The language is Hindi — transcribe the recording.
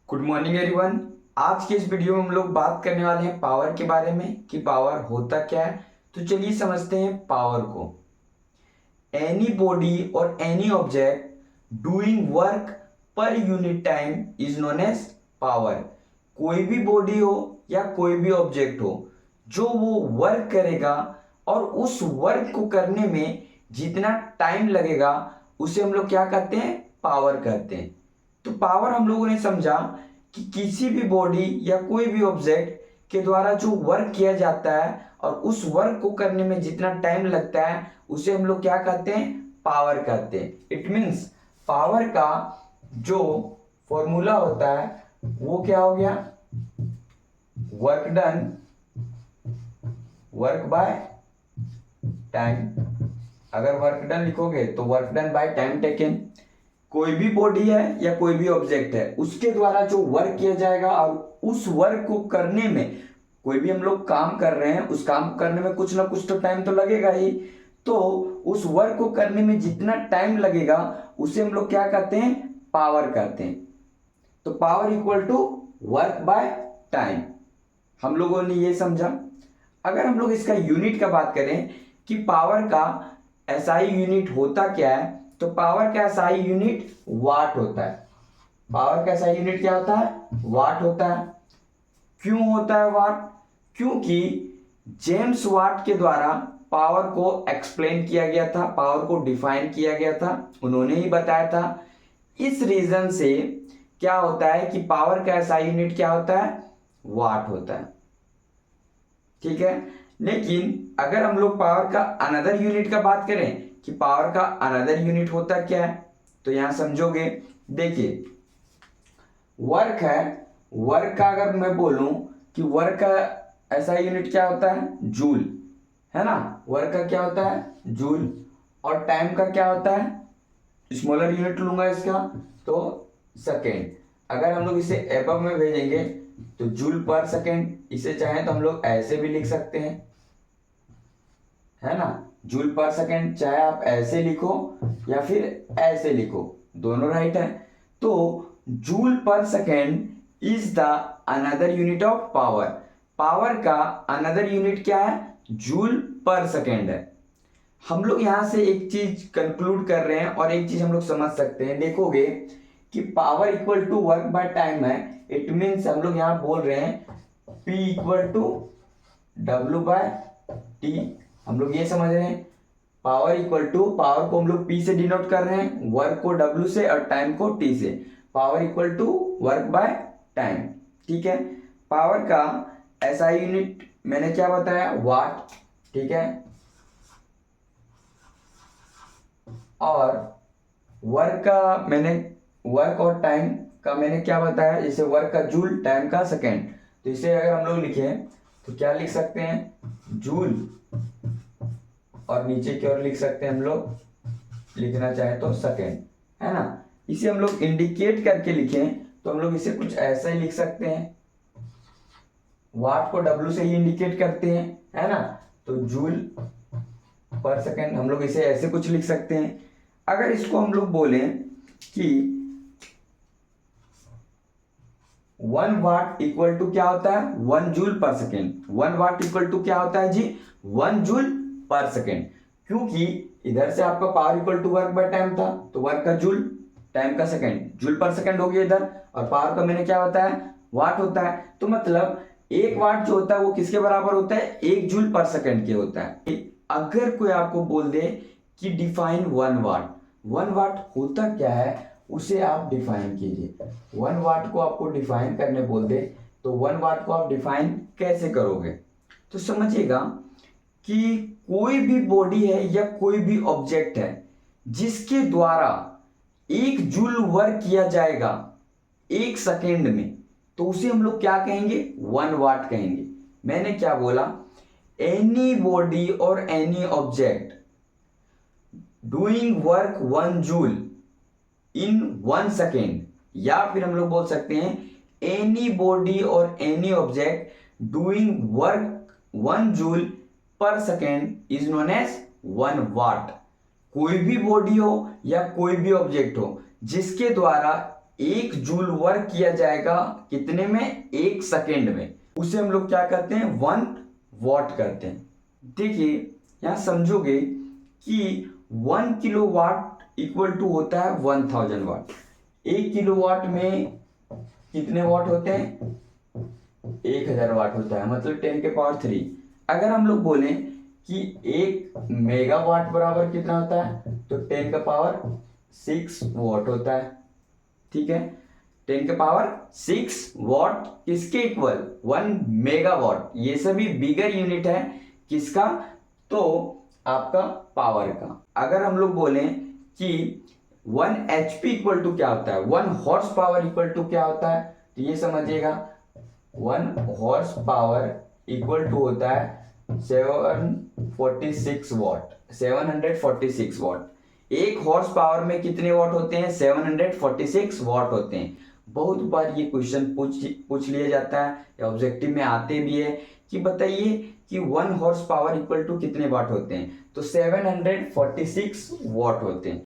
Good morning everyone. आज के इस वीडियो में हम लोग बात करने वाले हैं पावर के बारे में कि पावर होता क्या है। तो चलिए समझते हैं पावर को। एनी बॉडी और any object doing work per unit time is known as power. कोई भी बॉडी हो या कोई भी ऑब्जेक्ट हो जो वो वर्क करेगा और उस वर्क को करने में जितना टाइम लगेगा उसे हम लोग क्या कहते हैं, पावर कहते हैं। तो पावर हम लोगों ने समझा कि किसी भी बॉडी या कोई भी ऑब्जेक्ट के द्वारा जो वर्क किया जाता है और उस वर्क को करने में जितना टाइम लगता है उसे हम लोग क्या कहते हैं, पावर कहते हैं। इट मीन्स पावर का जो फॉर्मूला होता है वो क्या हो गया, work done, work by time. अगर वर्क डन लिखोगे तो work done by time taken. कोई भी बॉडी है या कोई भी ऑब्जेक्ट है उसके द्वारा जो वर्क किया जाएगा और उस वर्क को करने में, कोई भी हम लोग काम कर रहे हैं उस काम को करने में कुछ ना कुछ तो टाइम तो लगेगा ही। तो उस वर्क को करने में जितना टाइम लगेगा उसे हम लोग क्या कहते हैं, पावर कहते हैं। तो power equal to work by time, हम लोगों ने ये समझा। अगर हम लोग इसका यूनिट का बात करें कि पावर का एसआई यूनिट होता क्या है, तो पावर का एसआई यूनिट वाट होता है। पावर का एसआई यूनिट क्या होता है, वाट होता है। क्यों होता है वाट? क्योंकि जेम्स वाट के द्वारा पावर को एक्सप्लेन किया गया था, पावर को डिफाइन किया गया था, उन्होंने ही बताया था। इस रीजन से क्या होता है कि पावर का एसआई यूनिट क्या होता है, वाट होता है। ठीक है। लेकिन अगर हम लोग पावर का अनदर यूनिट का बात करें कि पावर का अनदर यूनिट होता क्या है, तो यहां समझोगे। देखिए वर्क है, वर्क का अगर मैं बोलूं कि वर्क का ऐसा यूनिट क्या होता है, जूल, है ना। वर्क का क्या होता है, जूल। और टाइम का क्या होता है, स्मॉलर यूनिट लूंगा इसका तो सेकेंड। अगर हम लोग इसे एबव में भेजेंगे तो जूल पर सेकेंड। इसे चाहें तो हम लोग ऐसे भी लिख सकते हैं, है ना, जूल पर सेकेंड। चाहे आप ऐसे लिखो या फिर ऐसे लिखो, दोनों राइट है। तो joule per second is the another unit of power. Power का अनदर यूनिट क्या है, जूल पर सेकेंड है। हम लोग यहां से एक चीज कंक्लूड कर रहे हैं और एक चीज हम लोग समझ सकते हैं। देखोगे कि power equal to work by time है। इट मीन्स हम लोग यहां बोल रहे हैं P equal to W by T. हम लोग ये समझ रहे हैं पावर इक्वल टू, पावर को हम लोग P से डिनोट कर रहे हैं, वर्क को W से और टाइम को T से। Power equal to work by time. ठीक है। पावर का एसआई यूनिट मैंने क्या बताया, वाट। ठीक है। और वर्क का मैंने, वर्क और टाइम का मैंने क्या बताया, जैसे वर्क का जूल, टाइम का सेकेंड। तो इसे अगर हम लोग लिखें तो क्या लिख सकते हैं, जूल, और नीचे की ओर लिख सकते हैं हम लोग, लिखना चाहे तो सेकेंड, है ना। इसे हम लोग इंडिकेट करके लिखें तो हम लोग इसे कुछ ऐसा ही लिख सकते हैं। वाट को W से ही इंडिकेट करते हैं, है ना। तो जूल पर सेकेंड हम लोग इसे ऐसे कुछ लिख सकते हैं। अगर इसको हम लोग बोलें कि 1 वाट इक्वल टू क्या होता है, 1 joule per second. 1 watt equal to क्या होता है जी, 1 जूल पर सेकेंड। क्योंकि इधर से आपका power equal to work by time था, तो वर्क का जूल, टाइम का सेकेंड, जूल पर सेकेंड हो गया इधर। और पावर का मैंने क्या बताया, वाट होता है। तो मतलब 1 वाट जो होता है वो किसके बराबर होता है, 1 जूल पर सेकेंड के होता है। अगर कोई आपको बोल दे कि डिफाइन 1 वाट, 1 वाट होता क्या है उसे आप डिफाइन कीजिए। 1 वाट को आपको डिफाइन करने बोल दे तो 1 वाट को आप डिफाइन कैसे करोगे, तो समझिएगा कि कोई भी बॉडी है या कोई भी ऑब्जेक्ट है जिसके द्वारा 1 जूल वर्क किया जाएगा 1 सेकेंड में, तो उसे हम लोग क्या कहेंगे, 1 वाट कहेंगे। मैंने क्या बोला, एनी बॉडी और any object doing work 1 joule in 1 second, या फिर हम लोग बोल सकते हैं एनी बॉडी और any object doing work 1 joule per second is known as 1 watt. कोई भी बॉडी हो या कोई भी ऑब्जेक्ट हो जिसके द्वारा 1 जूल वर्क किया जाएगा कितने में, 1 सेकेंड में, उसे हम लोग क्या करते हैं, 1 वॉट करते हैं। देखिए यहाँ समझोगे कि 1 किलो वाट इक्वल टू होता है 1000 वाट। 1 किलो वाट में कितने वाट होते हैं, 1000 वाट होता है, मतलब 10 के पावर 3। अगर हम लोग बोलें कि 1 मेगावाट बराबर कितना होता है, तो 10 का पावर 6 वॉट होता है। ठीक है, 10 के पावर 6 वॉट किसके इक्वल, 1 मेगावाट। ये सभी बिगर यूनिट है किसका, तो आपका पावर का। अगर हम लोग बोलें कि 1 HP इक्वल टू क्या होता है, 1 हॉर्स पावर इक्वल टू क्या होता है, तो ये समझिएगा 1 हॉर्स पावर इक्वल टू होता है 746 वॉट, 746 वॉट। 1 हॉर्स पावर में कितने वॉट होते हैं, 746 वॉट होते हैं। बहुत बार ये क्वेश्चन पूछ लिया जाता है या ऑब्जेक्टिव में आते भी है कि बताइए कि 1 हॉर्स पावर इक्वल टू कितने वाट होते हैं, तो 746 वॉट होते हैं।